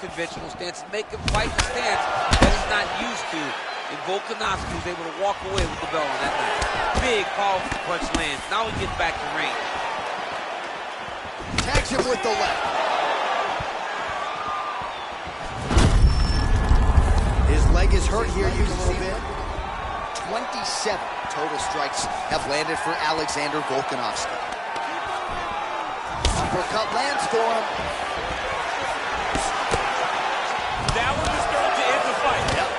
conventional stance and make him fight the stance that he's not used to. And Volkanovski was able to walk away with the belt on that night. Big, powerful punch lands. Now he gets back to range. Tags him with the left. His leg is hurt here, you can see it. 27 total strikes have landed for Alexander Volkanovski. Uppercut lands for him. That one is going to end the fight. Yep.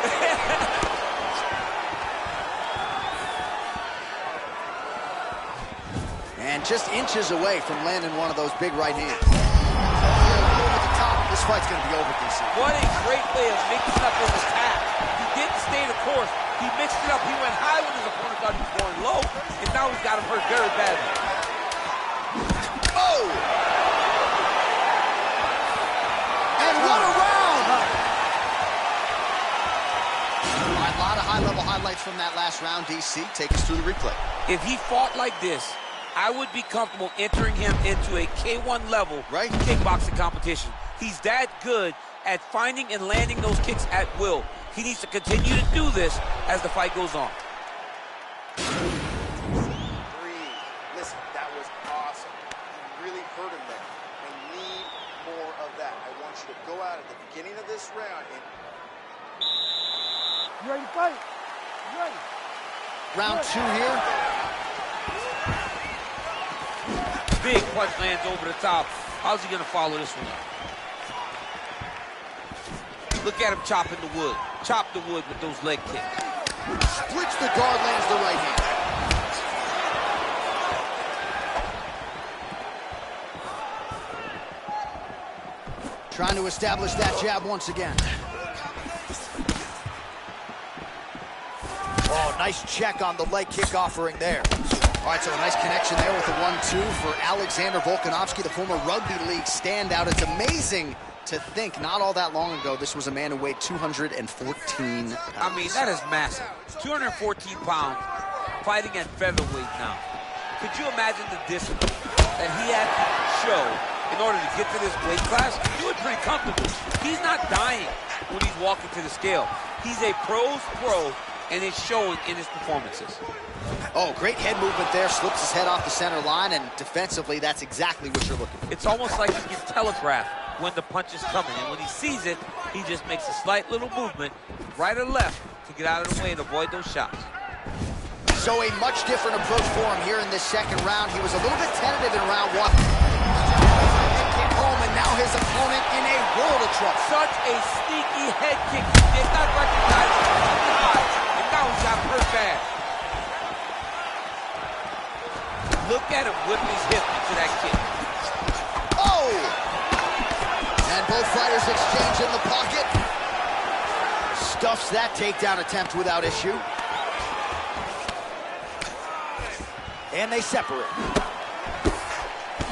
And just inches away from landing one of those big right hands. Over the top, this fight's going to be over, DC. What a great way of mixing up his attack. He didn't stay the course. He mixed it up. He went high when his opponent thought he was going low, and now he's got him hurt very badly. Oh! And what a round! All right, a lot of high-level highlights from that last round, DC. Take us through the replay. If he fought like this, I would be comfortable entering him into a K1 level kickboxing competition. He's that good at finding and landing those kicks at will. He needs to continue to do this as the fight goes on. Listen, that was awesome. You really hurt him there. I need more of that. I want you to go out at the beginning of this round and... You ready to fight? You ready? Round 2 here. Big punch lands over the top. How's he going to follow this one up? Look at him chopping the wood. Chop the wood with those leg kicks. Splits the guard, lands the right hand. Trying to establish that jab once again. Oh, nice check on the leg kick offering there. All right, so a nice connection there with the 1-2 for Alexander Volkanovski, the former rugby league standout. It's amazing to think not all that long ago this was a man who weighed 214 pounds. I mean, that is massive. 214 pounds fighting at featherweight now. Could you imagine the discipline that he had to show in order to get to this weight class? He was pretty comfortable. He's not dying when he's walking to the scale. He's a pro's pro, and it's showing in his performances. Oh, great head movement there. Slips his head off the center line, and defensively, that's exactly what you're looking for. It's almost like he can telegraph when the punch is coming, and when he sees it, he just makes a slight little movement, right or left, to get out of the way and avoid those shots. So a much different approach for him here in this second round. He was a little bit tentative in round 1. Kick home, and now his opponent in a world of trouble. Such a sneaky head kick. He did not recognize it. And now he's got hurt bad. Look at him whipping his hip into that kick. Oh! And both fighters exchange in the pocket. Stuffs that takedown attempt without issue. And they separate.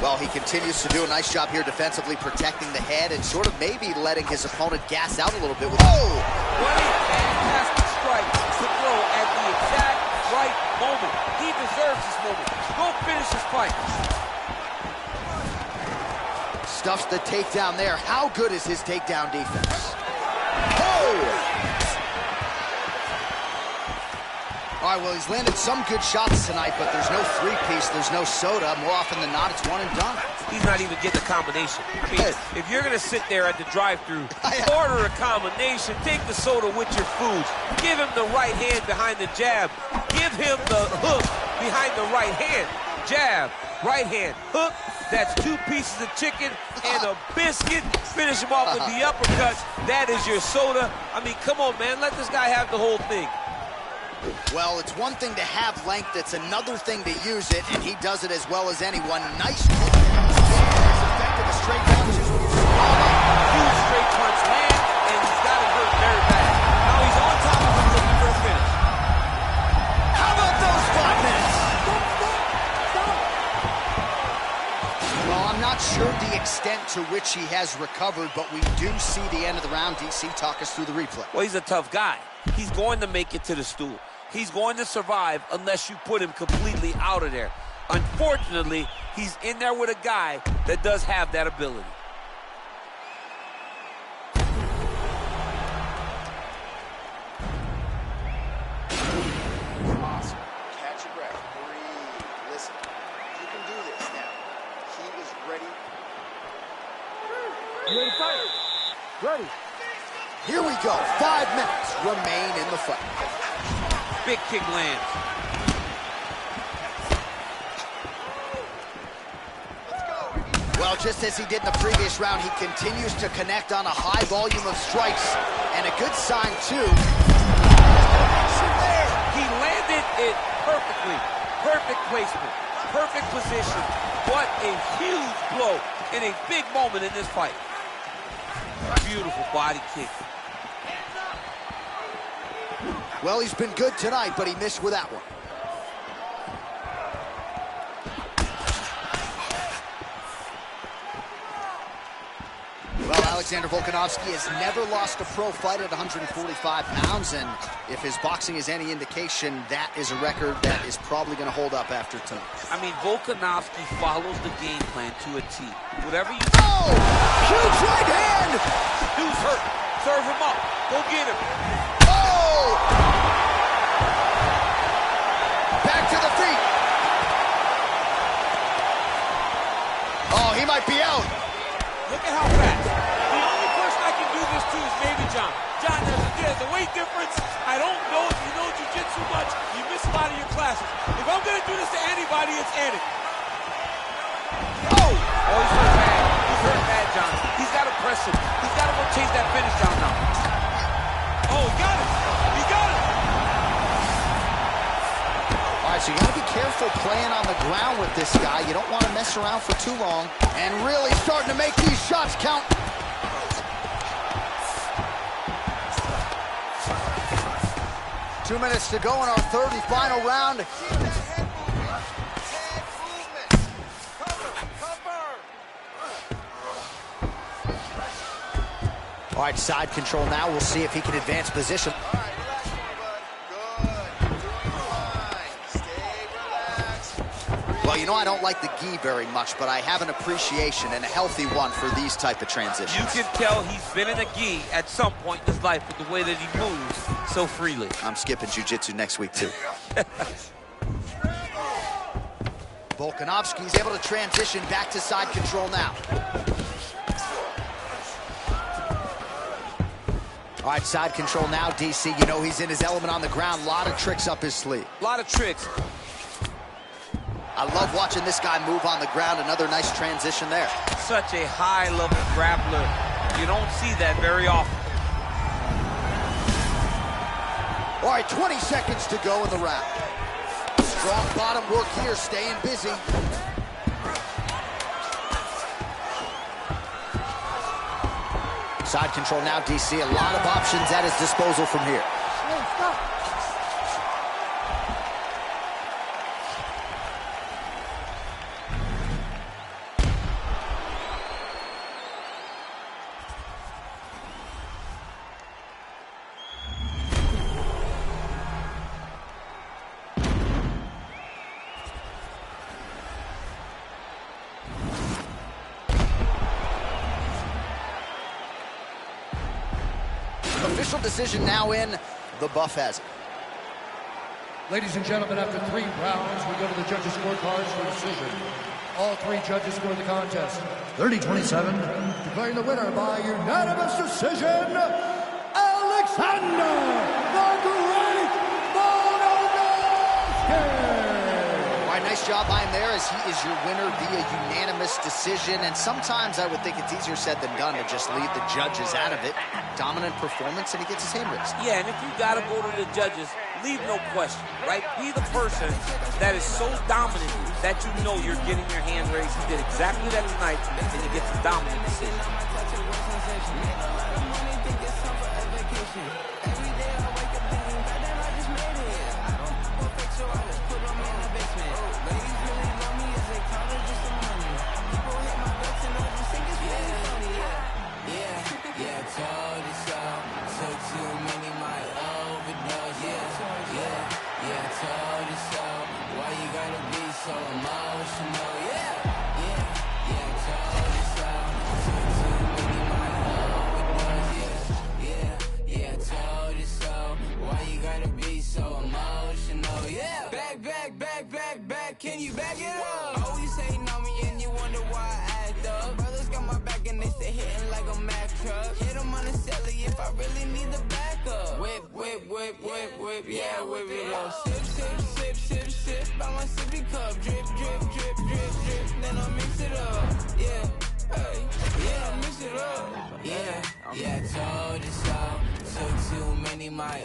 Well, he continues to do a nice job here defensively, protecting the head and sort of maybe letting his opponent gas out a little bit. With oh! What a fantastic strike to throw at the exact right moment. He deserves this moment. Go finish his fight. Stuffs the takedown there. How good is his takedown defense? Oh! All right, well, he's landed some good shots tonight, but there's no three-piece, there's no soda. More often than not, it's one and done. He's not even getting a combination. I mean, if you're going to sit there at the drive-thru, order a combination, take the soda with your food, give him the right hand behind the jab, give him the hook behind the right hand, jab, right hand, hook. That's 2 pieces of chicken and a biscuit. Finish him off with the uppercuts. That is your soda. I mean, come on, man. Let this guy have the whole thing. Well, it's one thing to have length, it's another thing to use it, and he does it as well as anyone. Nice. Effective, a straight punch. Huge straight punch land, and he's got him hurt very bad. Now he's on top of him looking for a finish. How about those 5 minutes? Well, I'm not sure the extent to which he has recovered, but we do see the end of the round. DC, talk us through the replay. Well, he's a tough guy. He's going to make it to the stool. He's going to survive unless you put him completely out of there. Unfortunately, he's in there with a guy that does have that ability. You ready to fight? Ready. Here we go. 5 minutes remain in the fight. Big kick lands. Well, just as he did in the previous round, he continues to connect on a high volume of strikes, and a good sign, too. He landed it perfectly. Perfect placement. Perfect position. What a huge blow in a big moment in this fight. Beautiful body kick. Well, he's been good tonight, but he missed with that one. Well, Alexander Volkanovski has never lost a pro fight at 145 pounds, and if his boxing is any indication, that is a record that is probably going to hold up after tonight. I mean, Volkanovski follows the game plan to a T. Whatever you... Oh! Huge right hand! Dude's hurt. Serve him up. Go get him. Oh! Back to the feet. Oh, he might be out. Look at how fast. The only person I can do this to is maybe John. John, there's a weight difference. I don't know if you know jiu-jitsu much. You miss a lot of your classes. If I'm going to do this to anybody, it's Andy. Oh! Oh, he's hurt bad. He's hurt bad, John. He's got to press him. He's got to go chase that finish down now. Oh, he got it. He got it. All right, so you got to be careful playing on the ground with this guy. You don't want to mess around for too long. And really starting to make these shots count. Two minutes to go in our third and final round. All right, side control now. We'll see if he can advance position. Well, you know, I don't like the gi very much, but I have an appreciation and a healthy one for these type of transitions. You can tell he's been in a gi at some point in his life with the way that he moves so freely. I'm skipping jiu-jitsu next week, too. Volkanovski's able to transition back to side control now. All right, side control now, DC. You know he's in his element on the ground. A lot of tricks up his sleeve. A lot of tricks. I love watching this guy move on the ground. Another nice transition there. Such a high-level grappler. You don't see that very often. All right, 20 seconds to go in the round. Strong bottom work here, staying busy. Side control now, DC. A lot of options at his disposal from here. Hey, stop. Official decision now in. The buff has it. Ladies and gentlemen, after 3 rounds, we go to the judges' scorecards for decision. All 3 judges scored the contest 30-27, declaring the winner by unanimous decision, Alexander the Great Volkanovski. All right, nice job by him there, as he is your winner via unanimous decision. And sometimes I would think it's easier said than done to just leave the judges out of it. Dominant performance, and he gets his hand raised. Yeah, and if you got to go to the judges, leave no question, right? Be the person that is so dominant that you know you're getting your hand raised. He did exactly that tonight, and he gets a dominant decision. whip, yeah, whip it up. Sip, sip, sip, sip, sip, by my sippy cup. Drip, drip, drip, drip, drip, then I mix it up. Yeah, hey, yeah, I mix it up. Yeah, yeah, I told you so. Took too many, my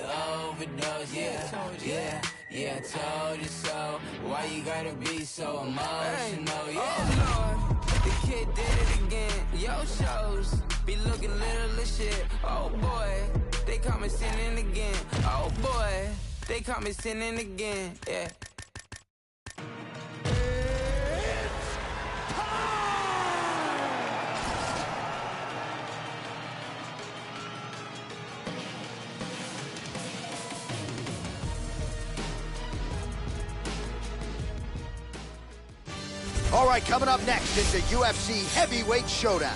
overdose. Yeah, yeah, yeah, I told you so. Why you gotta be so emotional? Yeah, Lord, the kid did it again. Yo shows be looking little as shit. Oh boy, they call me sinning again. Oh boy, they call me sinning again. Yeah. All right, coming up next is the UFC Heavyweight Showdown.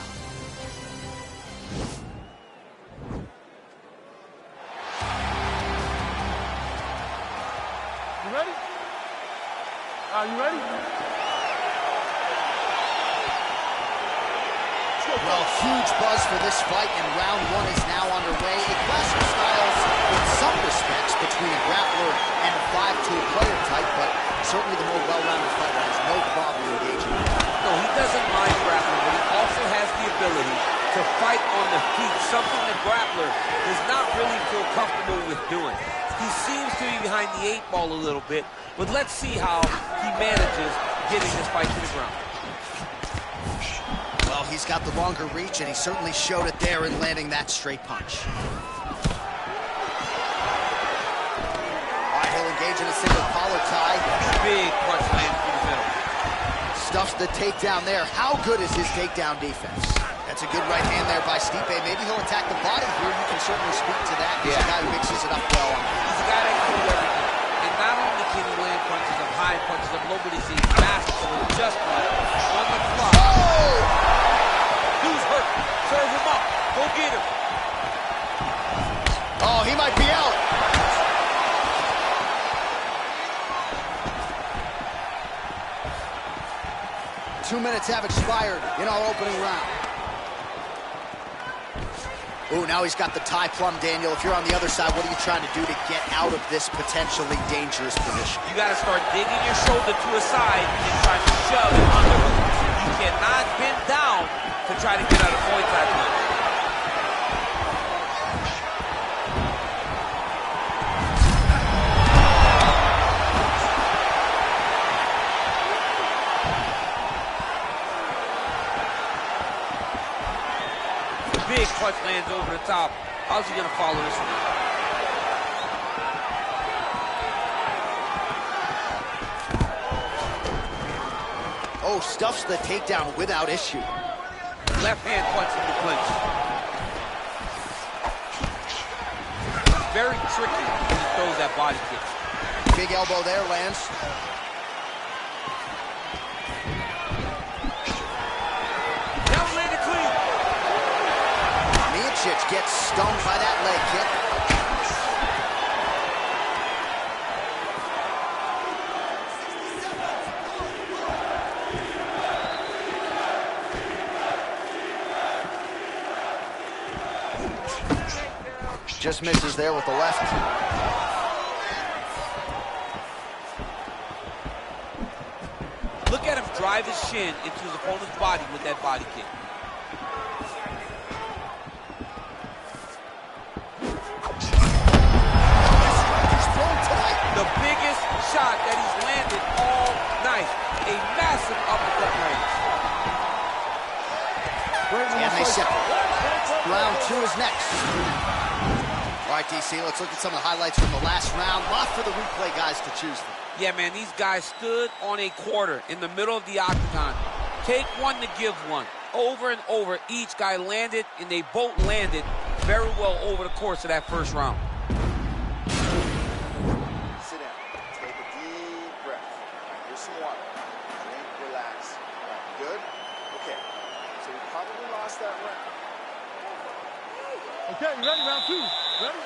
You ready? Are you ready? Well, huge buzz for this fight, and round one is now underway. A clash of styles in some respects between a grappler and a 5-tool player type, but certainly the more well-rounded fighter has no problem engaging. No, he doesn't mind grappling, but he also has the ability to fight on the feet, something the grappler does not really feel comfortable with doing. He seems to be behind the 8 ball a little bit, but let's see how he manages getting this fight to the ground. Well, he's got the longer reach, and he certainly showed it there in landing that straight punch. All right, he'll engage in a single collar tie. Big punch lands through the middle. Stuffs the takedown there. How good is his takedown defense? That's a good right hand there by Stipe. Maybe he'll attack the body here. You can certainly speak to that. He's a guy who mixes it up well. He's a guy that can do everything. And not only can he land punches of high punches of low, but he's a master of adjustment on the fly. Oh! Who's hurt? Serve him up. Go get him. Oh, he might be out. 2 minutes have expired in our opening round. Ooh, now he's got the tie plum, Daniel. If you're on the other side, what are you trying to do to get out of this potentially dangerous position? You got to start digging your shoulder to a side and try to shove it under. You cannot bend down to try to get out of Muay Thai punch. Big punch lands over the top. How's he going to follow this one? Oh, stuffs the takedown without issue. Left hand punch in the clinch. Very tricky when he throws that body kick. Big elbow there, lands. Gets stung by that leg kick. Just misses there with the left. Look at him drive his shin into his opponent's body with that body kick. The biggest shot that he's landed all night. A massive uppercut range. And they separate. Round two is next. All right, DC, let's look at some of the highlights from the last round. Lot for the replay guys to choose from. Yeah, man, these guys stood on a quarter in the middle of the octagon. Take one to give one. Over and over, each guy landed, and they both landed very well over the course of that first round. Okay, you ready? Round two. Ready?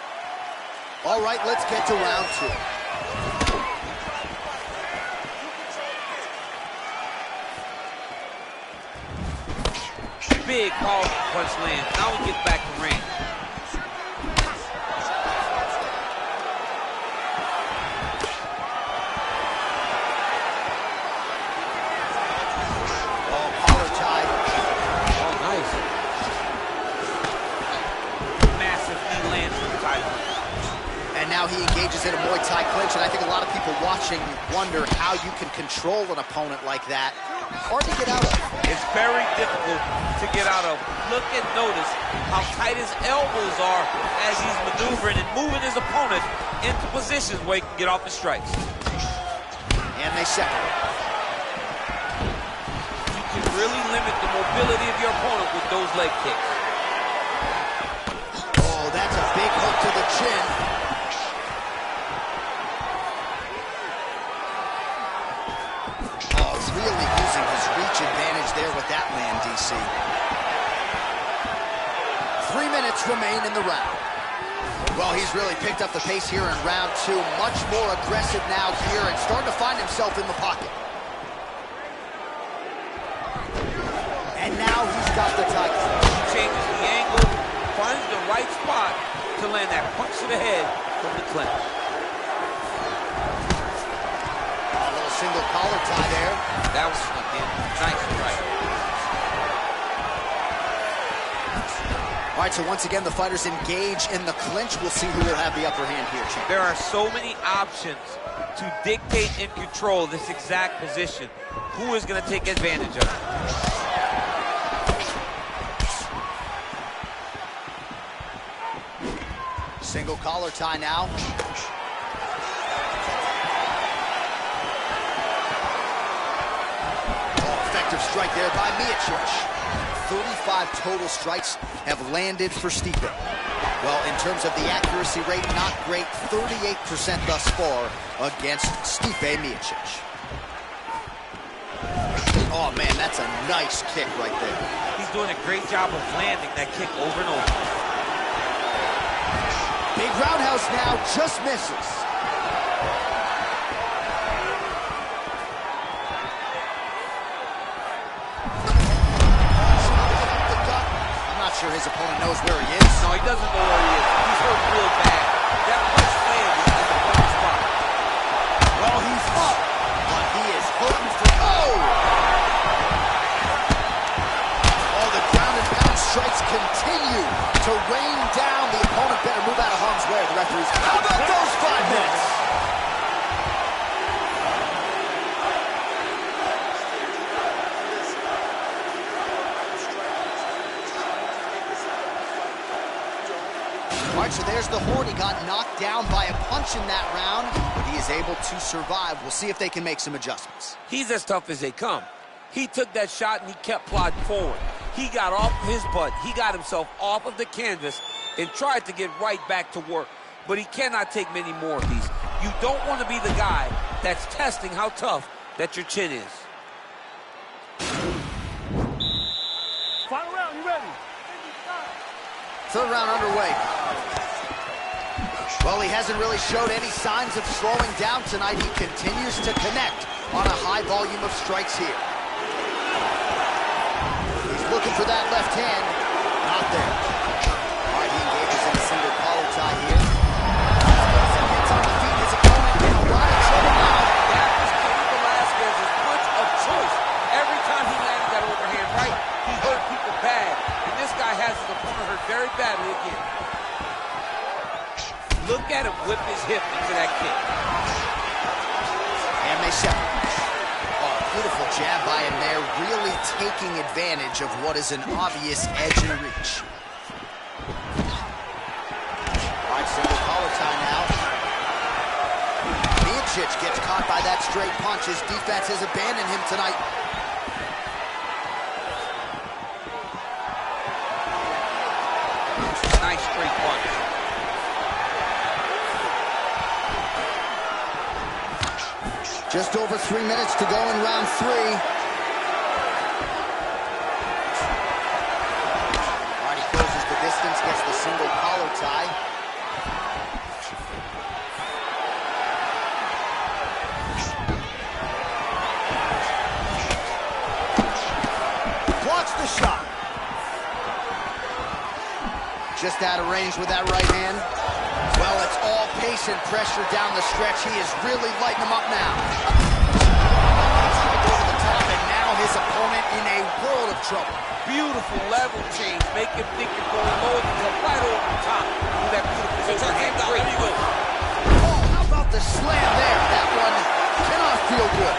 All right, let's get to round two. Big powerful punch land. Now we get back to range. now he engages in a Muay Thai clinch, and I think a lot of people watching wonder how you can control an opponent like that. Hard to get out of. It's very difficult to get out of. Look and notice how tight his elbows are as he's maneuvering and moving his opponent into positions where he can get off the strikes. And they separate. You can really limit the mobility of your opponent with those leg kicks. Oh, that's a big hook to the chin. Oh, really using his reach advantage there with that land, DC. 3 minutes remain in the round. Well, he's really picked up the pace here in round 2. Much more aggressive now here and starting to find himself in the pocket. And now he's got the title. He changes the angle, finds the right spot to land that punch to the head from the clinch. A little single collar tie there. That was snuck in. Nice right. All right, so once again, the fighters engage in the clinch. We'll see who will have the upper hand here, champ. There are so many options to dictate and control this exact position. Who is going to take advantage of it? Single collar tie now. Oh, effective strike there by Miocic. 35 total strikes have landed for Stipe. Well, in terms of the accuracy rate, not great. 38% thus far against Stipe Miocic. Oh, man, that's a nice kick right there. He's doing a great job of landing that kick over and over. Big roundhouse now, just misses. Sure his opponent knows where he is. No, he doesn't know where he is. He's hurt real bad. That punch landed in the punch spot. Well, he's up, but he is hurting for... Oh, the ground and pound strikes continue to rain down. The opponent better move out of harm's way. The referee's... How about those 5 minutes? All right, so there's the horn. He got knocked down by a punch in that round, but he is able to survive. We'll see if they can make some adjustments. He's as tough as they come. He took that shot and he kept plodding forward. He got off his butt. He got himself off of the canvas and tried to get right back to work. But he cannot take many more of these. You don't want to be the guy that's testing how tough that your chin is. Final round, you ready? Third round underway. Well, he hasn't really showed any signs of slowing down tonight. He continues to connect on a high volume of strikes here. He's looking for that left hand. Not there. All right, he engages in a single collar tie here. Gets on the feet. His opponent in a lot of trouble now. That was Cain Velasquez's punch of choice. Every time he landed that overhand right, he hurt people bad. And this guy has his opponent hurt very badly again. Look at him whip his hip into that kick. And they separate. Oh, beautiful jab by him there, really taking advantage of what is an obvious edge and reach. All right, single collar tie now. Miocic gets caught by that straight punch. His defense has abandoned him tonight. Nice straight punch. Just over 3 minutes to go in round 3. All right, he closes the distance, gets the single collar tie. Blocks the shot. Just out of range with that right hand. Well, it's all pace and pressure down the stretch. He is really lighting them up now. Over the top, and now his opponent in a world of trouble. Beautiful level change. Make him think you're going low and come right over the top. With that beautiful overhand. Great move. the slam there. That one cannot feel good.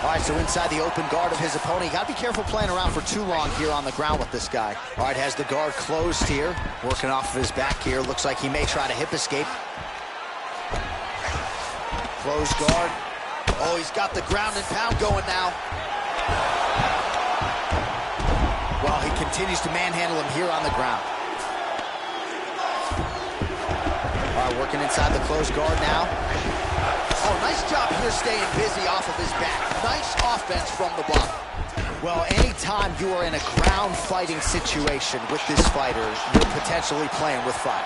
All right, so inside the open guard of his opponent. You got to be careful playing around for too long here on the ground with this guy. All right, has the guard closed here. Working off of his back here. Looks like he may try to hip escape. Closed guard. Oh, he's got the ground and pound going now. Well, he continues to manhandle him here on the ground. All right, working inside the closed guard now. Oh, nice job here staying busy off of his back. Nice offense from the block. Well, anytime you are in a ground fighting situation with this fighter, you're potentially playing with fire.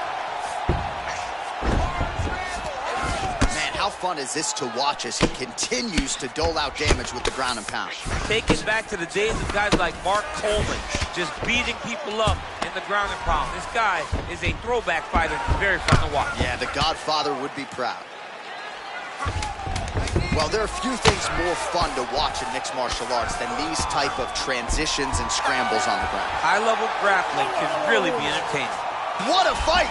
Man, how fun is this to watch as he continues to dole out damage with the ground and pound. Take it back to the days of guys like Mark Coleman, just beating people up in the ground and pound. This guy is a throwback fighter. Very fun to watch. Yeah, the Godfather would be proud. Well, there are few things more fun to watch in mixed martial arts than these type of transitions and scrambles on the ground. High-level grappling can really be entertaining. What a fight!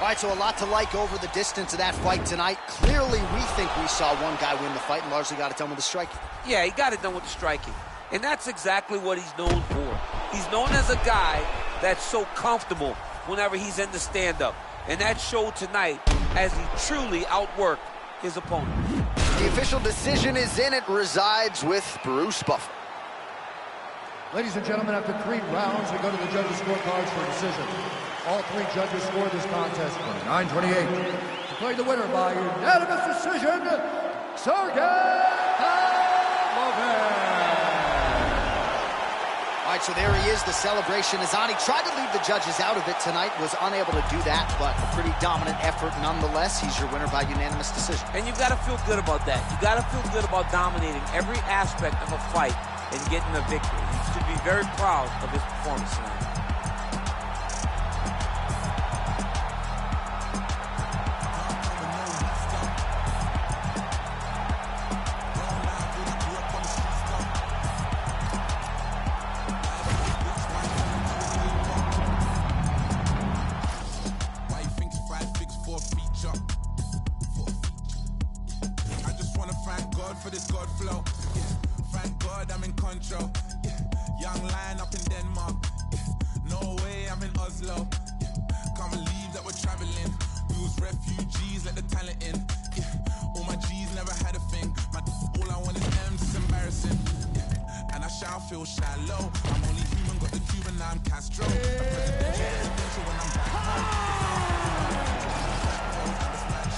All right, so a lot to like over the distance of that fight tonight. Clearly, we think we saw one guy win the fight and largely got it done with the striking. Yeah, he got it done with the striking. And that's exactly what he's known for. He's known as a guy that's so comfortable whenever he's in the stand-up. And that showed tonight as he truly outworked his opponent. The official decision is in. It resides with Bruce Buffer. Ladies and gentlemen, after 3 rounds, we go to the judges' scorecards for a decision. All 3 judges scored this contest 29-28. Declaring the winner by unanimous decision, Sergey Pavlovich. All right, so there he is, the celebration is on. He tried to leave the judges out of it tonight, was unable to do that, but a pretty dominant effort nonetheless. He's your winner by unanimous decision. And you've got to feel good about that. You've got to feel good about dominating every aspect of a fight and getting a victory. He should be very proud of his performance tonight. For this God flow, yeah. Thank God I'm in control, yeah. Young lion up in Denmark, yeah. No way I'm in Oslo, yeah. Can't believe that we're traveling. We was refugees, let the talent in, yeah. All my G's never had a thing. All I want is M's, it's embarrassing, yeah. And I shall feel shallow. I'm only human, got the Cuban, now I'm Castro. A presidential when I'm back home.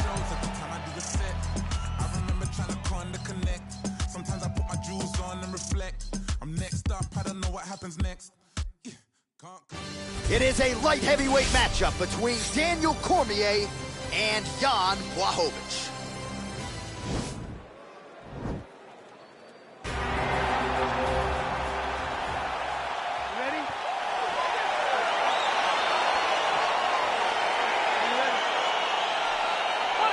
Shows at the time I do the set. I remember trying to connect. Sometimes I put my jewels on and reflect. I'm next up, I don't know what happens next. Yeah. It is a light heavyweight matchup between Daniel Cormier and Jan Blachowicz.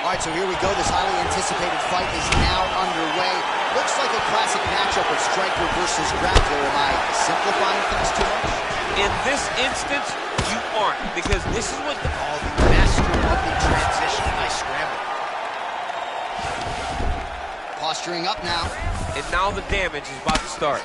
All right, so here we go. This highly anticipated fight is now underway. Looks like a classic matchup of striker versus grappler. Am I simplifying things too much? In this instance, you aren't, because this is what the master of the transition. Nice scramble. Posturing up now. And now the damage is about to start.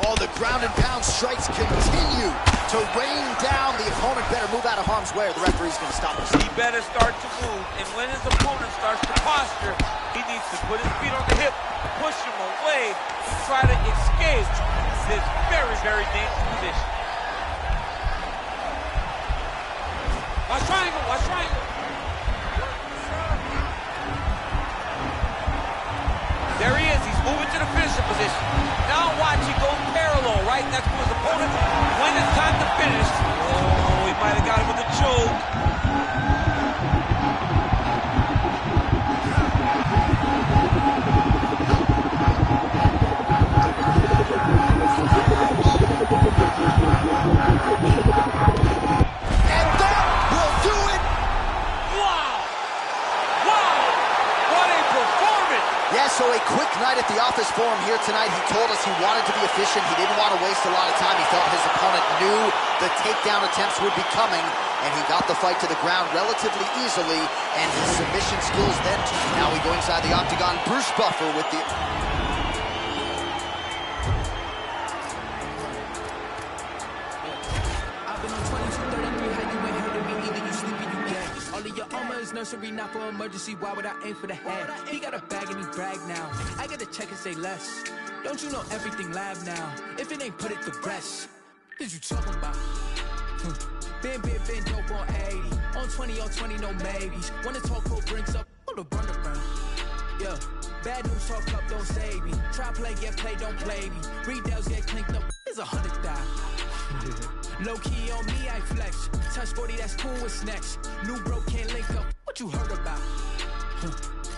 Oh, the ground and pound strikes continue to rain down. The opponent better move out of harm's way or the referee's going to stop us. He better start to move, and when his opponent starts to posture, he needs to put his feet on the hip, push him away, to try to escape this very, very dangerous position. Watch triangle, watch triangle. There he is, he's moving to the finisher position. Now watch, he goes parallel, right next to his opponent. When it's time to finish, oh, he might have got him with a choke. And that will do it. Wow! Wow! What a performance! Yeah, so a quick night at the office for for him here tonight. He told us he wanted to be efficient. He didn't want to waste a lot of time. He thought his opponent knew the takedown attempts would be coming, and he got the fight to the ground relatively easily, and his submission skills then. Now we go inside the octagon. Bruce Buffer with the... Nursery, not for emergency. Why would I aim for the head? He got a bag and he brag now. I gotta check and say less. Don't you know everything live now? If it ain't put it to rest, what you talking about? Been dope on 80. On 20, no maybes. Wanna talk cool, brings up on the burn around. Yeah, bad news talk up, don't save me. Try play, get play, don't play me. Retails get clinked up, it's 100,000. Low key on me, I flex. Touch 40, that's cool, what's next? New bro can't link up, what you heard about?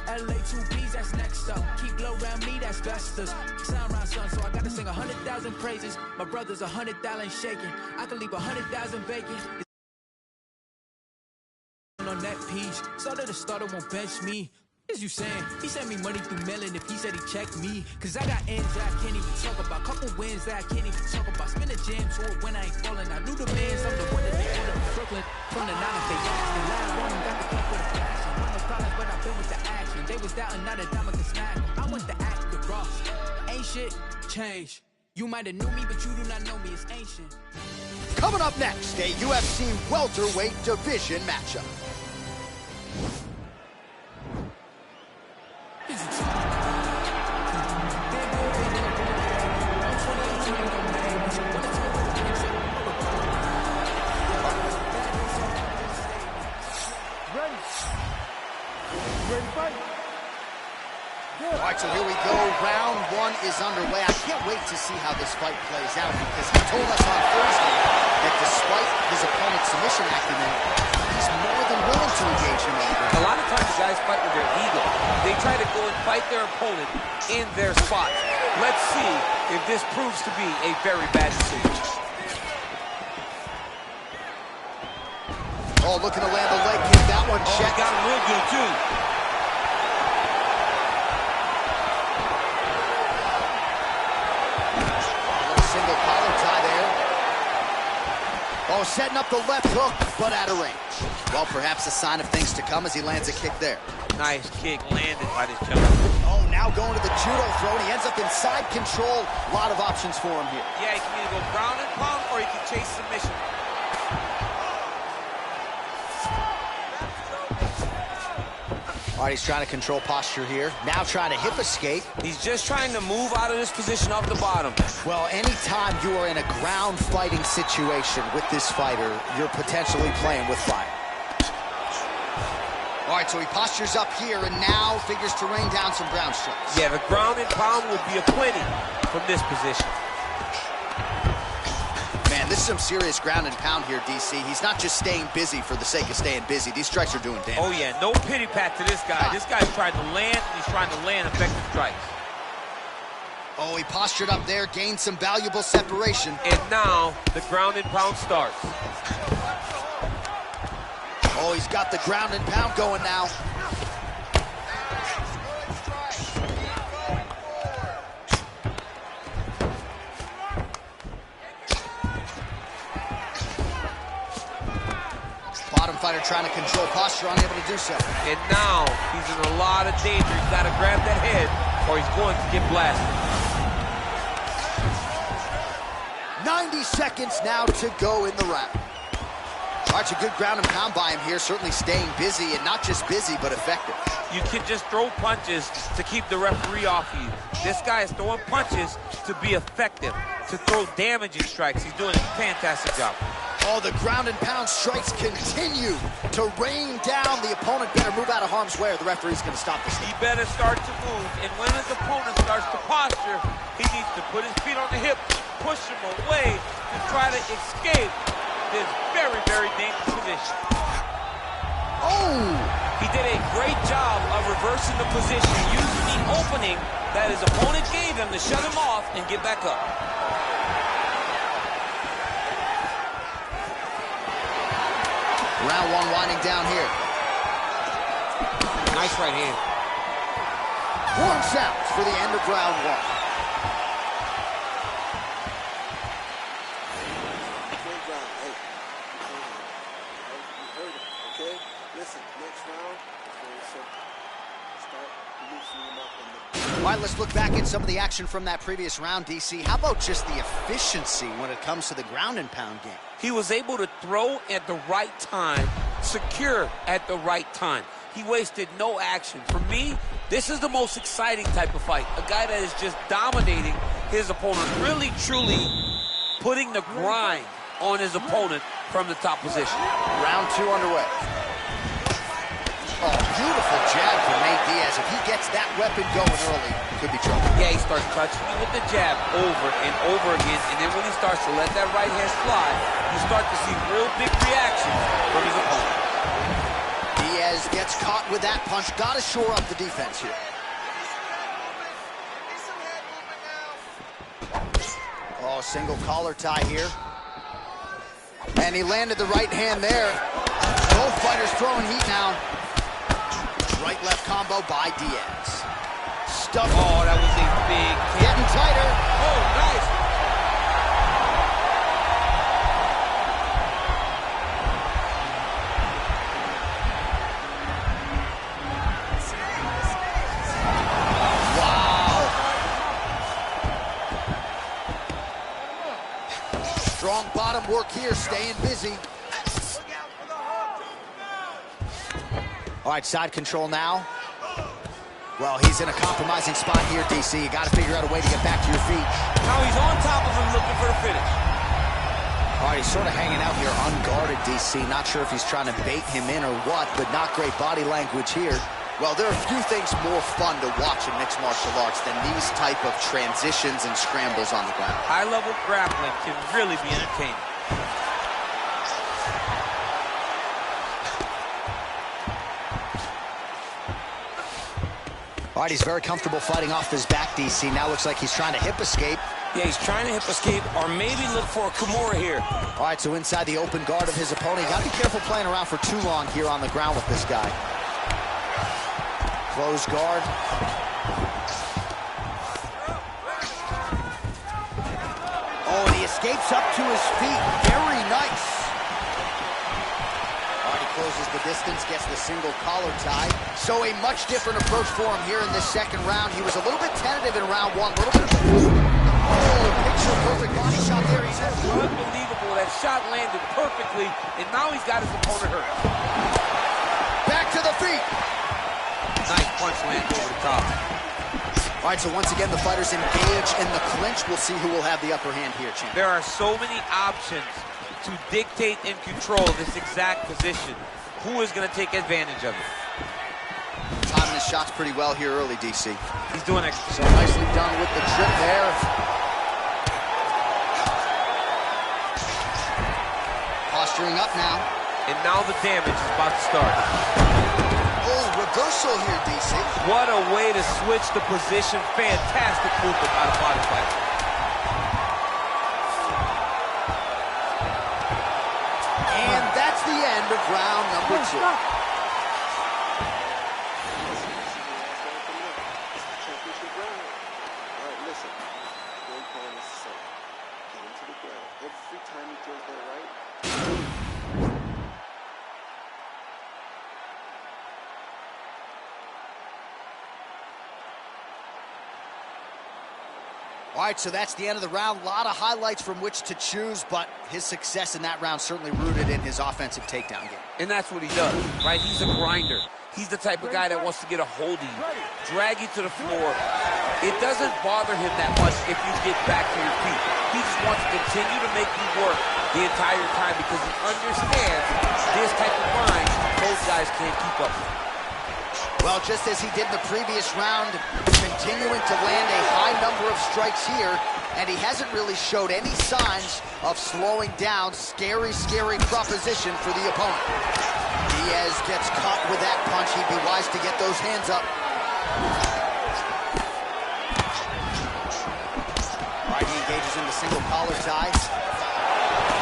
LA 2Bs, that's next up. Keep low around me, that's Vestas. Sound round son, so I gotta sing 100,000 praises. My brother's 100,000 shaking. I can leave 100,000 vacant. On that piece, starter to starter won't bench me. What is you saying? He sent me money through mailing if he said he checked me. Cause I got ends that I can't even talk about. Couple wins that I can't even talk about. Spin a jam to it when I ain't falling. I knew the mans, I'm the one that they ordered from Brooklyn. From the 9th, they asked. The last one got the cup with a passion. No problems, but I've been with the action. They was doubting, now the diamond can smack. I want the act with Ross. Ain't shit change. You might have knew me, but you do not know me. It's ancient. Coming up next, a UFC welterweight division matchup. All right, so here we go. Round one is underway. I can't wait to see how this fight plays out because he told us on Thursday that despite his opponent's submission acumen, he's more than willing to engage him on the ground. A lot of times guys fight with their ego. They try to go and fight their opponent in their spots. Let's see if this proves to be a very bad decision. Oh, looking to land the leg kick. That one checked. Got him real good, too. Single collar tie there. Oh, setting up the left hook, but out of range. Well, perhaps a sign of things to come as he lands a kick there. Nice kick landed by this gentleman. Oh, now going to the judo throw, and he ends up in side control. A lot of options for him here. Yeah, he can either go ground and pound, or he can chase submission. All right, he's trying to control posture here. Now trying to hip escape. He's just trying to move out of this position off the bottom. Well, anytime you are in a ground fighting situation with this fighter, you're potentially playing with fire. All right, so he postures up here and now figures to rain down some ground strikes. Yeah, the ground and pound will be a plenty from this position. Man, this is some serious ground and pound here, DC. He's not just staying busy for the sake of staying busy. These strikes are doing damage. Oh, yeah, no pity pat to this guy. This guy's trying to land, and he's trying to land effective strikes. Oh, he postured up there, gained some valuable separation. And now, the ground and pound starts. Oh, he's got the ground and pound going now. Bottom fighter trying to control posture, unable to do so. And now, he's in a lot of danger. He's got to grab that head, or he's going to get blasted. 90 seconds now to go in the round. All right, a good ground and pound by him here, certainly staying busy, and not just busy, but effective. You can just throw punches to keep the referee off you. This guy is throwing punches to be effective, to throw damaging strikes. He's doing a fantastic job. Oh, the ground and pound strikes continue to rain down. The opponent better move out of harm's way or the referee's going to stop this. He better start to move, and when his opponent starts to posture, he needs to put his feet on the hip, push him away to try to escape this very, very dangerous position. Oh! He did a great job of reversing the position, using the opening that his opponent gave him to shut him off and get back up. Round one winding down here. Nice right hand. Horn sounds for the end of round one. Great round. Hey, you heard him, okay? Listen, next round, start loosening him up in the... All right, let's look back at some of the action from that previous round, DC. How about just the efficiency when it comes to the ground and pound game? He was able to throw at the right time, secure at the right time. He wasted no action. For me, this is the most exciting type of fight. A guy that is just dominating his opponent, really, truly putting the grind on his opponent from the top position. Round two underway. Oh, beautiful jab from Nate Diaz. If he gets that weapon going early, could be trouble. Yeah, he starts touching you with the jab over and over again, and then when he starts to let that right hand slide, you start to see real big reactions from his opponent. Diaz gets caught with that punch. Got to shore up the defense here. Oh, single collar tie here. And he landed the right hand there. Both fighters throwing heat now. Right-left combo by Diaz. Stuck. Oh, that was a big kick. Getting tighter. Oh, nice. Strong bottom work here, staying busy. All right, side control now. Well, he's in a compromising spot here, DC. You got to figure out a way to get back to your feet. Now he's on top of him looking for the finish. All right, he's sort of hanging out here unguarded, DC. Not sure if he's trying to bait him in or what, but not great body language here. Well, there are few things more fun to watch in mixed martial arts than these type of transitions and scrambles on the ground. High-level grappling can really be entertaining. All right, he's very comfortable fighting off his back, DC. Now looks like he's trying to hip escape. Yeah, he's trying to hip escape or maybe look for a Kimura here. All right, so inside the open guard of his opponent. You got to be careful playing around for too long here on the ground with this guy. Close guard. Oh, and he escapes up to his feet. Very nice. All right, he closes the distance, gets the single collar tie. So a much different approach for him here in this second round. He was a little bit tentative in round one. A little bit of... Oh, picture perfect body shot there. He's unbelievable. That shot landed perfectly, and now he's got his opponent hurt. Back to the feet. Nice punch land over the top. All right, so once again, the fighters engage in the clinch. We'll see who will have the upper hand here, champ. There are so many options to dictate and control this exact position. Who is going to take advantage of it? Timing his shots pretty well here early, DC. He's doing extra. So nicely done with the trip there. Posturing up now. And now the damage is about to start. Oh, reversal here, DC. What a way to switch the position. Fantastic movement by the body fighter. And that's the end of round number two. All right, so that's the end of the round. A lot of highlights from which to choose, but his success in that round certainly rooted in his offensive takedown game. And that's what he does, right? He's a grinder. He's the type of guy that wants to get a hold of you, drag you to the floor. It doesn't bother him that much if you get back to your feet. He just wants to continue to make you work the entire time because he understands this type of grind those guys can't keep up with. Well, just as he did in the previous round, continuing to land a high number of strikes here, and he hasn't really showed any signs of slowing down. Scary, scary proposition for the opponent. Diaz gets caught with that punch. He'd be wise to get those hands up. All right, he engages in the single collar tie.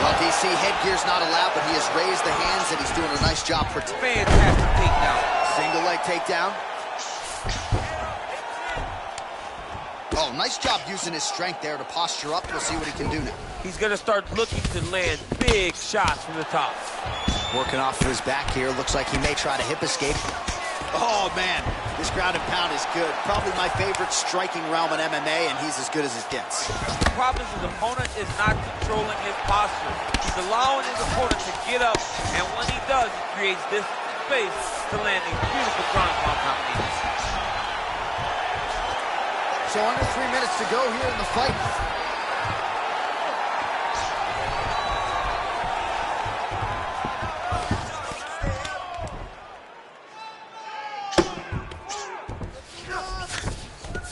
Well, DC, headgear's not allowed, but he has raised the hands, and he's doing a nice job protecting. Fantastic takedown. Single leg takedown. nice job using his strength there to posture up. We'll see what he can do now. He's going to start looking to land big shots from the top. Working off of his back here. Looks like he may try to hip escape. Oh, man. This ground and pound is good. Probably my favorite striking realm in MMA, and he's as good as it gets. The problem is his opponent is not controlling his posture. He's allowing his opponent to get up, and when he does, he creates this space to land these beautiful ground and pound combinations. So under 3 minutes to go here in the fight.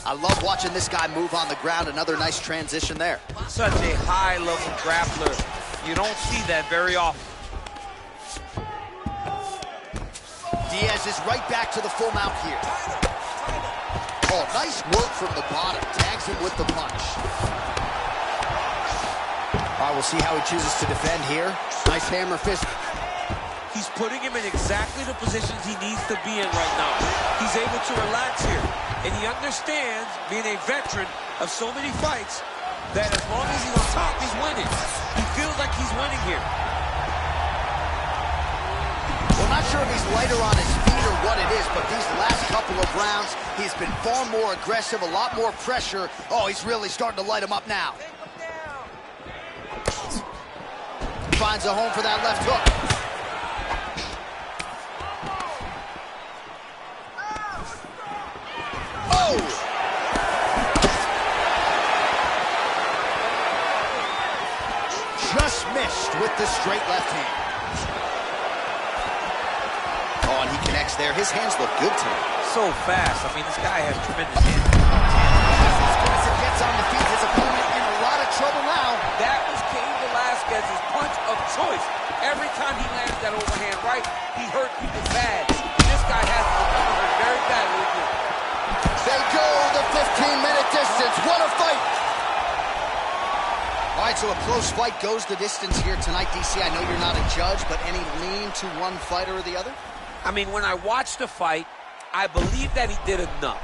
I love watching this guy move on the ground. Another nice transition there. Such a high-level grappler. You don't see that very often. Diaz is right back to the full mount here. Oh, nice work from the bottom. Tags him with the punch. All right, we'll see how he chooses to defend here. Nice hammer fist. He's putting him in exactly the positions he needs to be in right now. He's able to relax here. And he understands, being a veteran of so many fights, that as long as he's on top, he's winning. He feels like he's winning here. Well, not sure if he's lighter on his feet or what it is, but these last couple of rounds, he's been far more aggressive, a lot more pressure. Oh, he's really starting to light him up now. Finds a home for that left hook. Just missed with the straight left hand. Oh, and he connects there. His hands look good tonight. So fast. I mean, this guy has tremendous hands. As Quincy gets on the feet, his opponent in a lot of trouble now. That was Cain Velasquez's punch of choice. Every time he landed that overhand right, he hurt people bad. This guy has to be hurt very badly. They go the 15-minute distance. What a fight! All right, so a close fight goes the distance here tonight, DC. I know you're not a judge, but any lean to one fighter or the other? I mean, when I watched the fight, I believe that he did enough.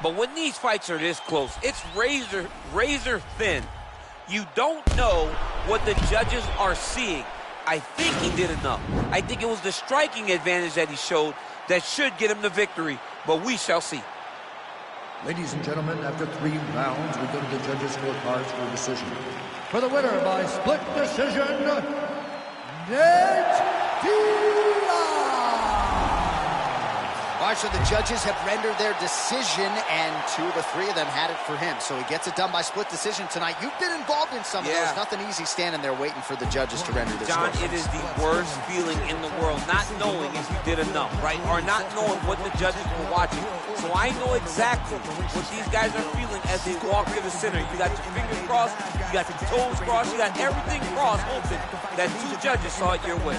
But when these fights are this close, it's razor thin. You don't know what the judges are seeing. I think he did enough. I think it was the striking advantage that he showed that should get him the victory, but we shall see. Ladies and gentlemen, after 3 rounds, we go to the judges' scorecards for a decision. For the winner by split decision, Nate Diaz! All right, so the judges have rendered their decision, and 2 of the 3 of them had it for him. So he gets it done by split decision tonight. You've been involved in some of those. Nothing easy standing there waiting for the judges to render this. John, it is the worst feeling in the world, not knowing if you did enough, right? Or not knowing what the judges were watching. So I know exactly what these guys are feeling as they walk to the center. You got your fingers crossed, you got your toes crossed, you got everything crossed, hoping that 2 judges saw it your way.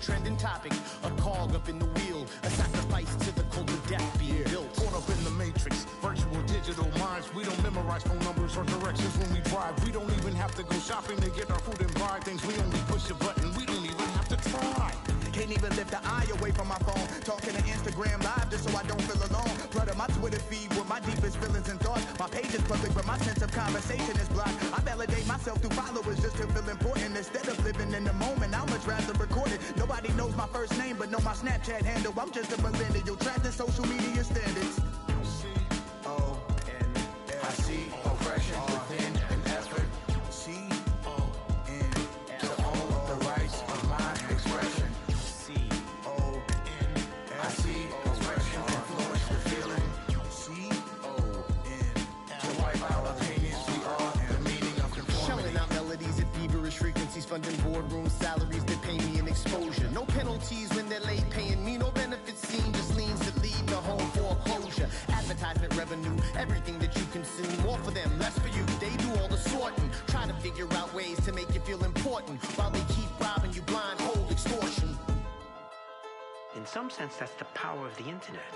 Trending topic, a cog up in the wheel, a sacrifice to the cult of death being built. Caught up in the matrix, virtual digital minds. We don't memorize phone numbers or directions when we drive. We don't even have to go shopping to get our food and buy things. We only push a button, we don't even have to try. Can't even lift the eye away from my phone. Talking to Instagram live just so I don't feel alone. Flooding my Twitter feed with my deepest feelings and thoughts. My page is public, but my sense of conversation is blocked. I validate myself through followers just to feel important. Instead of living in the moment, I'd much rather record it. Nobody knows my first name, but know my Snapchat handle. I'm just a millennial, trapped in social media standards. I see oppression within an effort. C-O-N to own the rights of my expression. C-O-N I see oppression influence the feeling. C-O-N to wipe out opinions we are and the meaning of conformity. Shelling out melodies at feverish frequencies, funding boardroom salaries that pay me an exposure. No penalties when they're late paying me, no benefits seen, just leans that lead to home foreclosure. Advertisement revenue, everything that you consume, more for them, less for you. They do all the sorting, try to figure out ways to make you feel important, while they keep robbing you blind, cold extortion. In some sense, that's the power of the internet.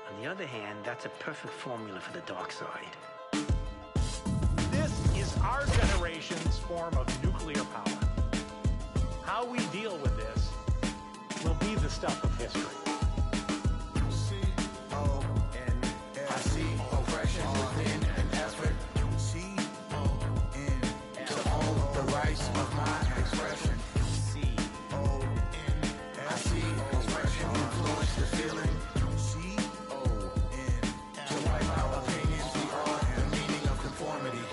On the other hand, that's a perfect formula for the dark side. This is our generation's form of nuclear power. How we deal with this will be the stuff of history. C-O-N-S-C, oppression within an effort. C-O-N, to hold the rights of my expression. C-O-N-S-C, oppression influence the feeling. C-O-N, to wipe out opinions, the art and meaning of conformity.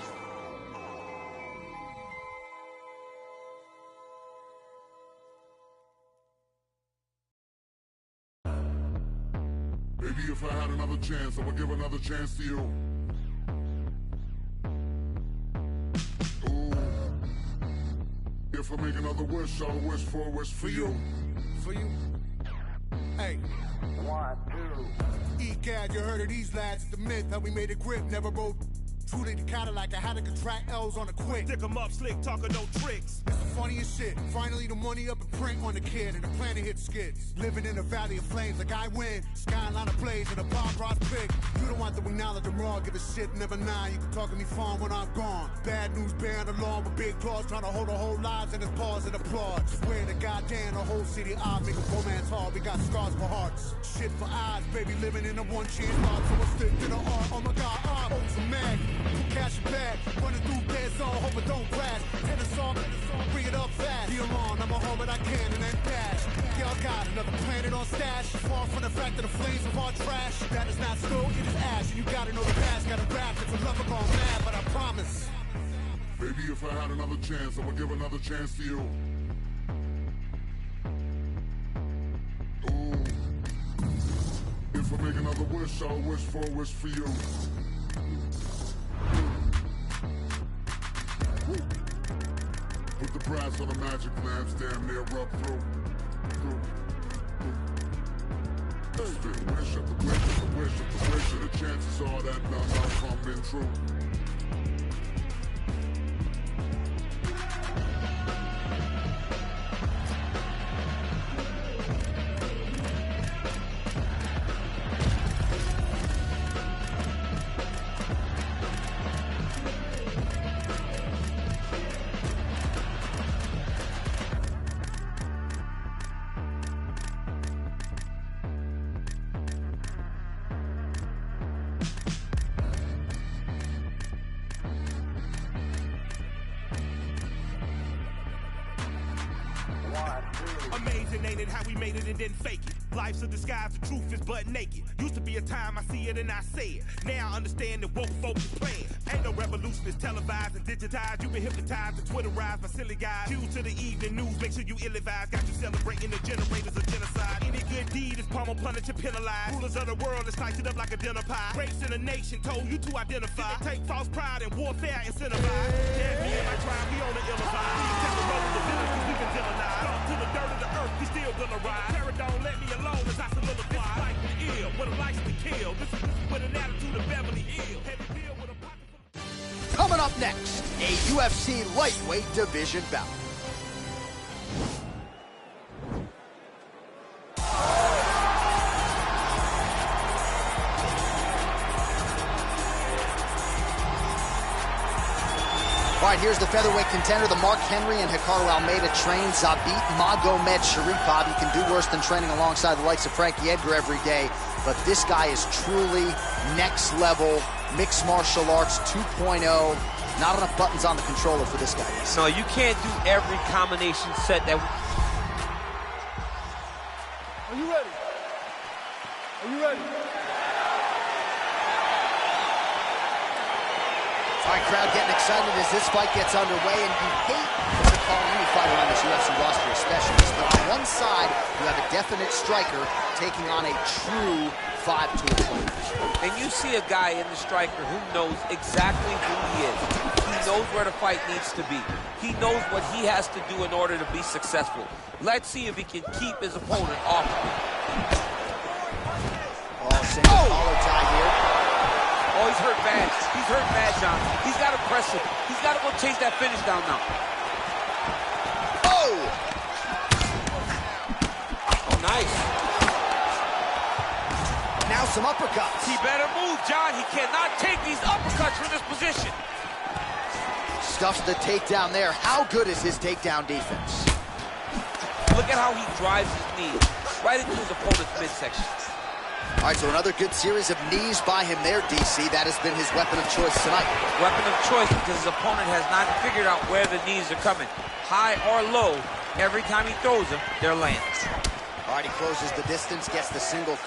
Maybe if I had another chance, I would give another chance to you. Ooh. If I make another wish, I'll wish for a wish for you. For you? Hey. 1, 2. E-Gad, you heard of these lads, the myth, how we made a grip, never rode. Truly the Cadillac, I had to contract L's on a quick. Stick 'em up, slick, talking no tricks. It's the funniest shit. Finally the money up and print on the kid, and the planet hit skids. Living in a valley of flames, like I win. Skyline of blaze, and a bomb rod big. You don't want to acknowledge I'm wrong, give a shit, never nine. You can talk to me fun when I'm gone. Bad news bearing along with big claws, trying to hold our whole lives in his paws and applaud. Swear to goddamn, the whole city I make a romance hard. We got scars for hearts, shit for eyes, baby, living in a one chance heart. So I stick to the art. Oh my God, I'm over mad. Cash and bag, running through dead zone, hope it don't crash. Hit a song, bring it up fast. Be alone, I'ma hold what I can and then dash. Y'all got another planet on stash. Far from the fact that the flames of our trash. That is not snow, it is ash. And you gotta know the past, gotta rap. It's a lover gone mad, but I promise. Maybe if I had another chance, I would give another chance to you. Ooh. If I make another wish, I'll wish for a wish for you. Put the brass on the magic lamps, damn near rub through. Spit wish after wish after wish after wish, and the chances are that none are coming true. Amazing, ain't it, how we made it and didn't fake it. Life's a disguise, the truth is butt naked. Used to be a time I see it and I say it. Now I understand that woke folks is playing. Ain't no revolution, it's televised and digitized. You been hypnotized and Twitterized by silly guys. Due to the evening news, make sure you ill-advised. Got you celebrating the generators of genocide. Any good deed is pummel, punished, and penalized. Rulers of the world is sliced it up like a dinner pie. Race in a nation told you to identify. Take false pride and warfare incentivized. Yeah, me and my tribe, we on the ill-advised. Please take the road of the village, cause we been villainized. Talk to the dirt of the earth, we still gonna ride. Terror don't let me alone as I solidify. This is life for ill, with a license to kill. This is with an attitude of Beverly Hills. Heavy bill with a pocket full of... Coming up next, a UFC lightweight division bout. All right, here's the featherweight contender, the Mark Henry and Ricardo Almeida trained Zabit Magomed Sharipov. You can do worse than training alongside the likes of Frankie Edgar every day, but this guy is truly next level mixed martial arts 2.0. Not enough buttons on the controller for this guy. No, you can't do every combination set that... Are you ready? Are you ready? All right, crowd getting excited as this fight gets underway, and you hate to call any fighter on this UFC roster a specialist, but on one side, you have a definite striker taking on a true 5-tool player. And you see a guy in the striker who knows exactly who he is. He knows where the fight needs to be. He knows what he has to do in order to be successful. Let's see if he can keep his opponent off of him. Oh, single collar tie here. Oh, he's hurt bad. He's hurt bad, John. He's got to press him. He's got to go chase that finish down now. Oh! Oh, nice. Now some uppercuts. He better move, John. He cannot take these uppercuts from this position. Stuffs the takedown there. How good is his takedown defense? Look at how he drives his knee right into his opponent's midsection. All right, so another good series of knees by him there, DC. That has been his weapon of choice tonight. Weapon of choice because his opponent has not figured out where the knees are coming. High or low, every time he throws them, they're landing. All right, he closes the distance, gets the single.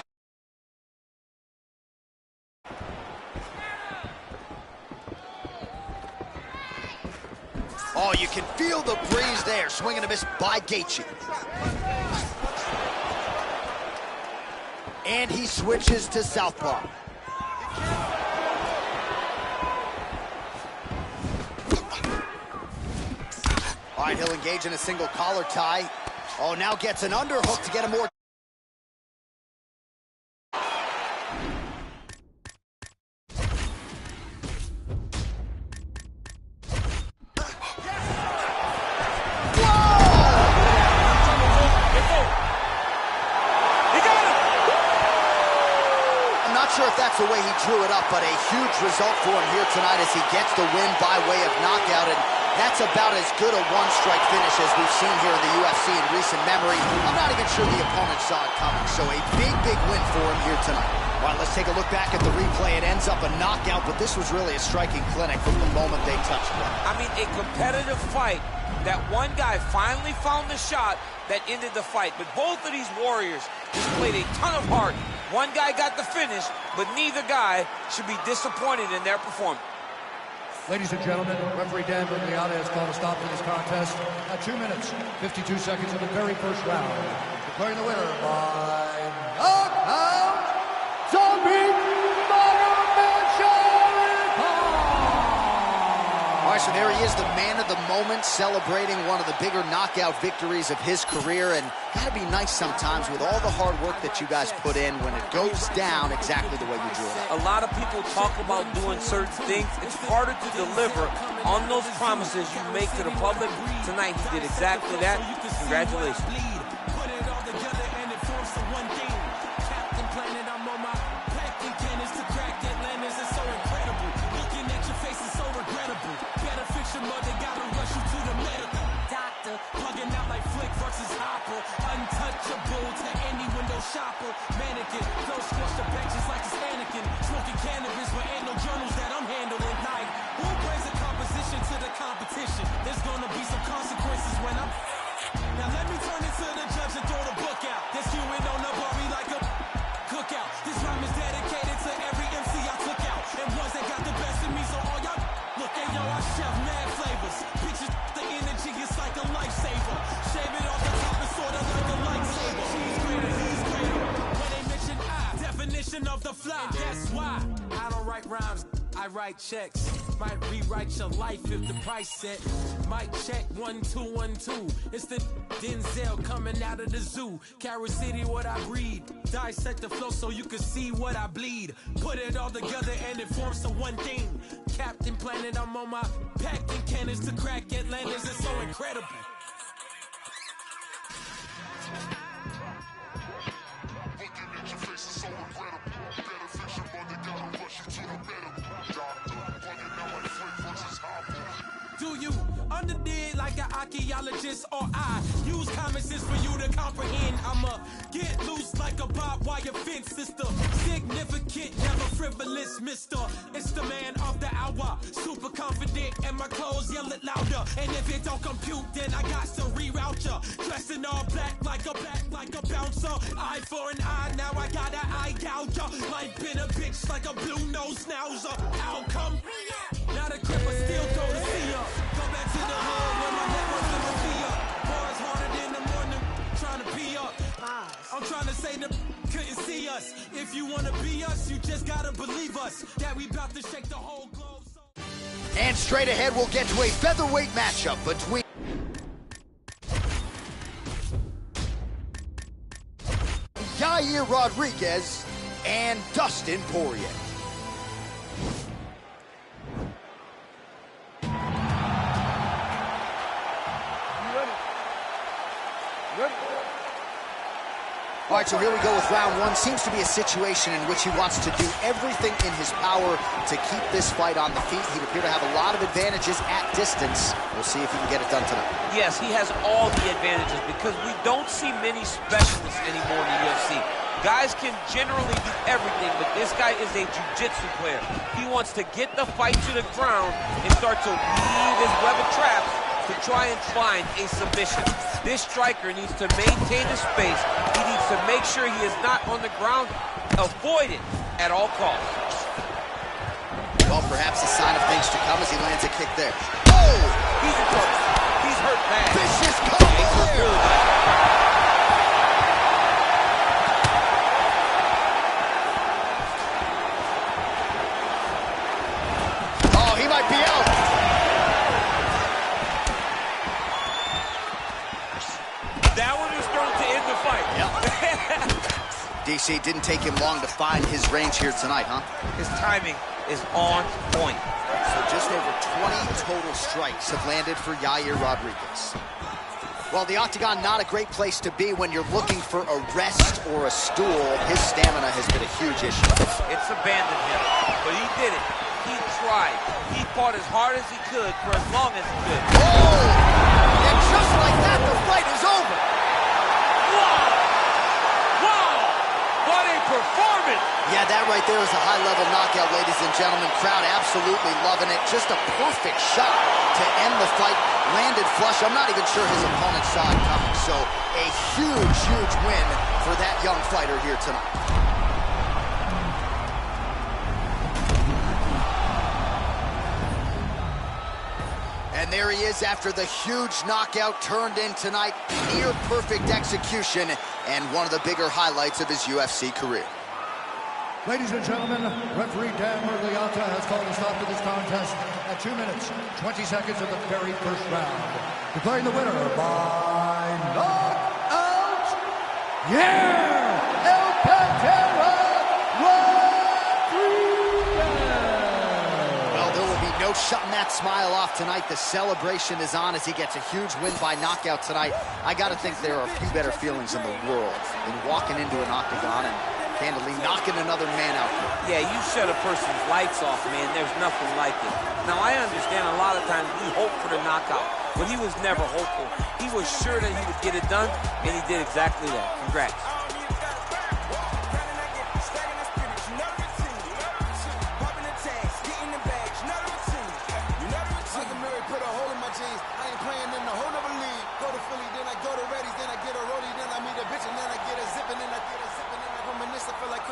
Oh, you can feel the breeze there. Swing and a miss by Gaethje. And he switches to southpaw. All right, he'll engage in a single collar tie. Oh, now gets an underhook to get a more... Sure if that's the way he drew it up, but a huge result for him here tonight as he gets the win by way of knockout, and that's about as good a one-strike finish as we've seen here in the UFC in recent memory. I'm not even sure the opponent saw it coming, so a big, big win for him here tonight. All right, let's take a look back at the replay. It ends up a knockout, but this was really a striking clinic from the moment they touched it. I mean, a competitive fight that one guy finally found the shot that ended the fight, but both of these warriors displayed a ton of heart. One guy got the finish, but neither guy should be disappointed in their performance. Ladies and gentlemen, referee Dan Bergliata has called a stop to this contest at 2 minutes, 52 seconds of the very first round. Declaring the winner by knockout, Zombie All right, so there he is, the man of the moment, celebrating one of the bigger knockout victories of his career. And gotta be nice sometimes with all the hard work that you guys put in when it goes down exactly the way you drew it up. A lot of people talk about doing certain things. It's harder to deliver on those promises you make to the public. Tonight he did exactly that. Congratulations. Shopper, mannequin, those squash the benches like it's Anakin, smoking cannabis, but ain't no journals that I'm handling. Like, who brings a composition to the competition? There's gonna be some consequences when I'm... Now let me turn it to the judge and throw the book out. They're skewing on the bar like a cookout. This rhyme is dedicated to every MC I took out, and ones that got the best of me, so all y'all... Look, hey, yo, I chef mad flavors. Picture the energy, it's like a lifesaver. Shave it off the top, it's sort of like a lightsaber. She's greater, he's definition of the fly. And that's why I don't write rhymes, I write checks. Might rewrite your life if the price set. Might check 1 2 1 2. It's the Denzel coming out of the zoo. Carrot City, what I breed. Dissect the flow so you can see what I bleed. Put it all together and it forms to one thing. Captain Planet, I'm on my packing cannons to crack Atlantis. It's so incredible. Do you understand like an archaeologist, or I use common sense for you to comprehend? I'ma get loose like a barbed wire fence, sister. Significant, never frivolous, mister. It's the man of the hour, super confident, and my clothes yell it louder. And if it don't compute, then I got to reroute ya. Dressed in all black like a bouncer. Eye for an eye, now I got an eye gouger. Life been a bitch like a blue nose schnauzer. Outcome, now the crib I still go to see ya. Go back to the hood where my network's gonna be up. Bars harder than the morning, trying to pee up. I'm trying to say the couldn't see us. If you wanna be us, you just gotta believe us. That we about to shake the whole globe. And straight ahead, we'll get to a featherweight matchup between Yair Rodriguez and Dustin Poirier. All right, so here we go with round one. Seems to be a situation in which he wants to do everything in his power to keep this fight on the feet. He'd appear to have a lot of advantages at distance. We'll see if he can get it done tonight. Yes, he has all the advantages because we don't see many specialists anymore in the UFC. Guys can generally do everything, but this guy is a jiu-jitsu player. He wants to get the fight to the ground and start to weave his web of traps to try and find a submission. This striker needs to maintain his space. He needs to make sure he is not on the ground. Avoid it at all costs. Well, perhaps a sign of things to come as he lands a kick there. Oh! He's in trouble. He's hurt bad. Vicious combo there. Really bad. Oh, he might be out. That one was thrown to end the fight. Yep. DC, didn't take him long to find his range here tonight, huh? His timing is on point. So just over 20 total strikes have landed for Yair Rodriguez. Well, the octagon, not a great place to be when you're looking for a rest or a stool. His stamina has been a huge issue. It's abandoned him, but he did it. He tried. He fought as hard as he could for as long as he could. Oh! And just like that, the fight is over. Wow! Wow! What a performance! Yeah, that right there is a high-level knockout, ladies and gentlemen. Crowd absolutely loving it. Just a perfect shot to end the fight. Landed flush. I'm not even sure his opponent saw it coming. So a huge, huge win for that young fighter here tonight. And there he is after the huge knockout turned in tonight. Near perfect execution and one of the bigger highlights of his UFC career. Ladies and gentlemen, referee Dan Mergliata has called a stop to this contest at 2 minutes, 20 seconds of the very first round. Declaring the winner by knockout, El Pantera Rodriguez! Well, there will be no shutting that smile off tonight. The celebration is on as he gets a huge win by knockout tonight. I got to think there are a few better feelings in the world than walking into an octagon and handily knocking another man out. Yeah, you shut a person's lights off, man. There's nothing like it. Now, I understand a lot of times we hope for the knockout, but he was never hopeful. He was sure that he would get it done, and he did exactly that. Congrats.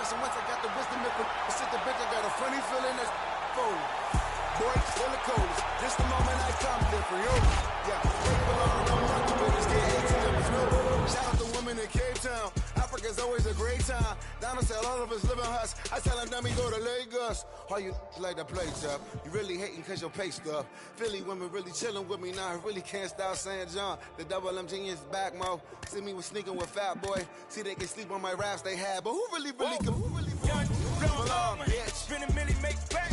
Once I got the wisdom, if I sit the bitch, I got a funny feeling that's forward. Boy, still the coldest. Just the moment I come different, yo. Yeah, take belong, don't want to win this game. Shout out to women in Cape Town. Africa's always a great time. Down to tell all of us live in huts. I tell them, dummy, go to Lagos. All you like to play tough. You really hating cause your pay stuff. Philly women really chilling with me now. I really can't stop saying John. The double M genius back, mo. See me with sneaking with Fat Boy. See they can sleep on my raps they had. But who really can? Spin a milli, make back.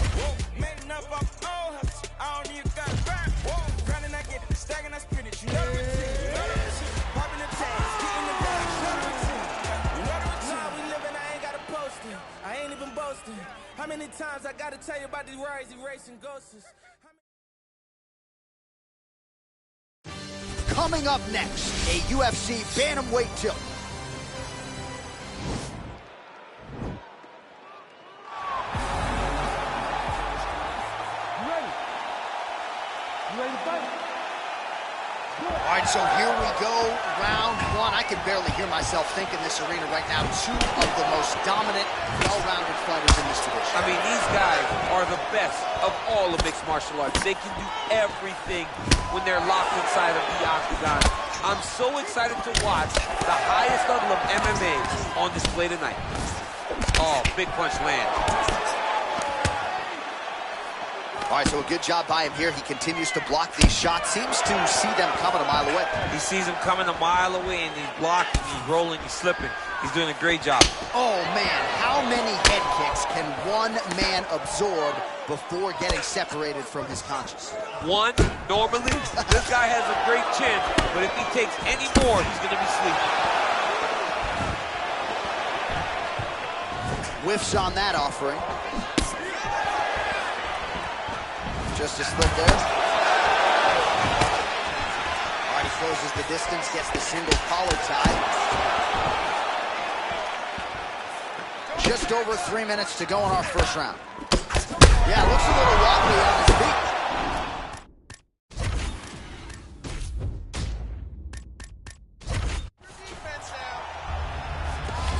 Made enough off all hustle. I don't even got a back. Grinding, I get it. Stacking, I spin it. You know the routine. Popping the tags. Getting the bag. You know the routine. You know the routine. Nah, we living, I ain't got to post it. I ain't even boasting. How many times I got to tell you about these rides, erasing ghosts? Coming up next, a UFC bantamweight tilt. All right, so here we go, round one. I can barely hear myself think in this arena right now. Two of the most dominant, well-rounded fighters in this division. I mean, these guys are the best of all of mixed martial arts. They can do everything when they're locked inside of the octagon. I'm so excited to watch the highest level of MMA on display tonight. Oh, big punch lands. All right, so a good job by him here. He continues to block these shots. Seems to see them coming a mile away. He sees them coming a mile away, and he's blocking, he's rolling, he's slipping. He's doing a great job. Oh, man, how many head kicks can one man absorb before getting separated from his conscious? One, normally. This guy has a great chin, but if he takes any more, he's going to be sleeping. Whiffs on that offering. Just a slip there. All right, he closes the distance, gets the single collar tie. Just over 3 minutes to go in our first round. Yeah, looks a little wobbly on his feet.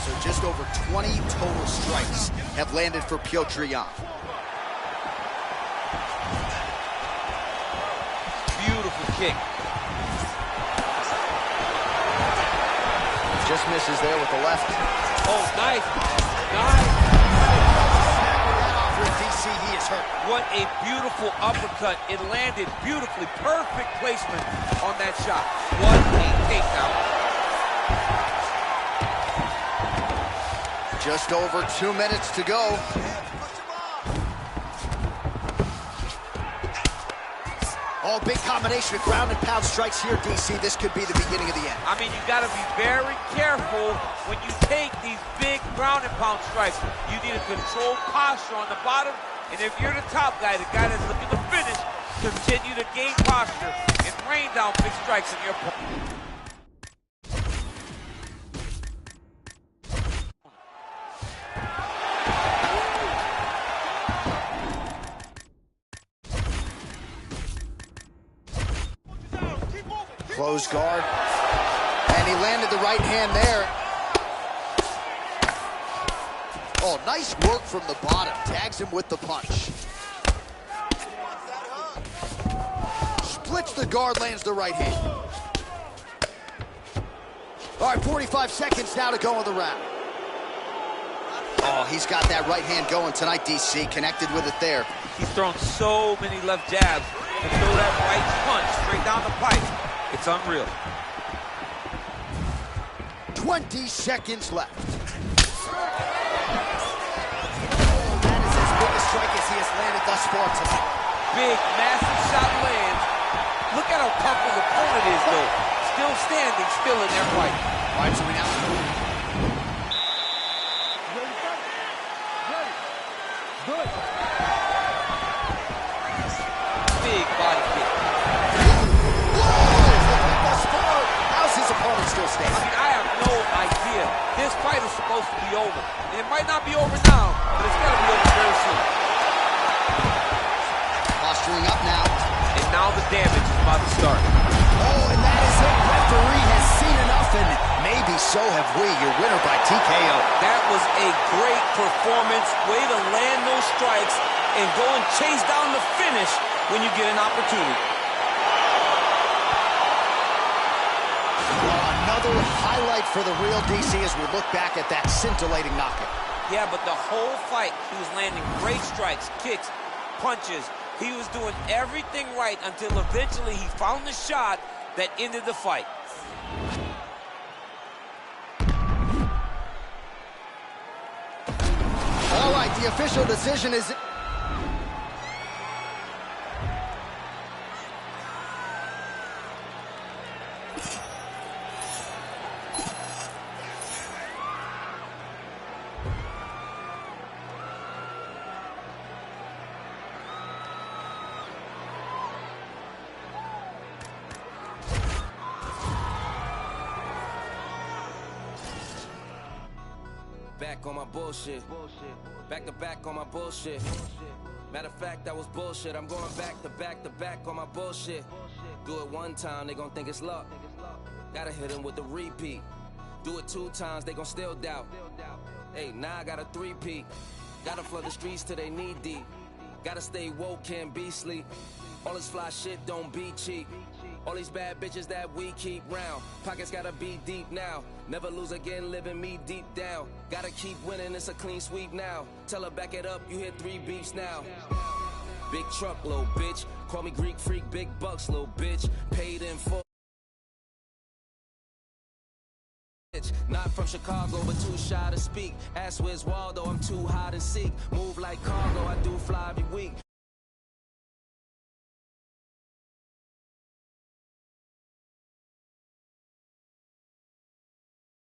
So just over 20 total strikes have landed for Petr Yan. Beautiful kick. Just misses there with the left. Oh, nice. Nice. DC, he is hurt. What a beautiful uppercut. It landed beautifully. Perfect placement on that shot. What a takedown. Just over 2 minutes to go. Oh, big combination of ground and pound strikes here, DC. This could be the beginning of the end. I mean, you got to be very careful when you take these big ground and pound strikes. You need a controlled posture on the bottom. And if you're the top guy, the guy that's looking to finish, continue to gain posture and rain down big strikes in your opponent. Close guard. And he landed the right hand there. Oh, nice work from the bottom. Tags him with the punch. Splits the guard, lands the right hand. All right, 45 seconds now to go in the round. Oh, he's got that right hand going tonight, DC. Connected with it there. He's thrown so many left jabs to throw that right punch straight down the pipe. It's unreal. 20 seconds left. That is as big a strike as he has landed thus far tonight. Big, massive shot lands. Look at how tough his opponent is, though. Still standing, still in their fight. All right, so we now... Good. Big body kick. How's his opponent still standing? I mean, I have no idea. This fight is supposed to be over. And it might not be over now, but it's got to be over very soon. Posturing up now. And now the damage is about to start. Oh, and that is it. Referee has seen enough, and maybe so have we. Your winner by TKO. That was a great performance. Way to land those strikes and go and chase down the finish when you get an opportunity. Well, another highlight for the real DC as we look back at that scintillating knockout. Yeah, but the whole fight, he was landing great strikes, kicks, punches. He was doing everything right until eventually he found the shot that ended the fight. All right, the official decision is... Back on my bullshit. Back to back on my bullshit. Matter of fact, that was bullshit. I'm going back to back to back on my bullshit. Do it one time, they gon' think it's luck. Gotta hit them with the repeat. Do it 2 times, they gon' still doubt. Hey, now I got a 3-peat. Gotta flood the streets till they knee deep. Gotta stay woke, can't be sleep. All this fly shit don't be cheap. All these bad bitches that we keep round. Pockets gotta be deep now. Never lose again, living me deep down. Gotta keep winning, it's a clean sweep now. Tell her back it up, you hit 3 beefs now. Big truck, little bitch. Call me Greek freak, big bucks, little bitch. Paid in full. Not from Chicago, but too shy to speak. Ask where's Waldo, I'm too high to seek. Move like cargo, I do fly every week.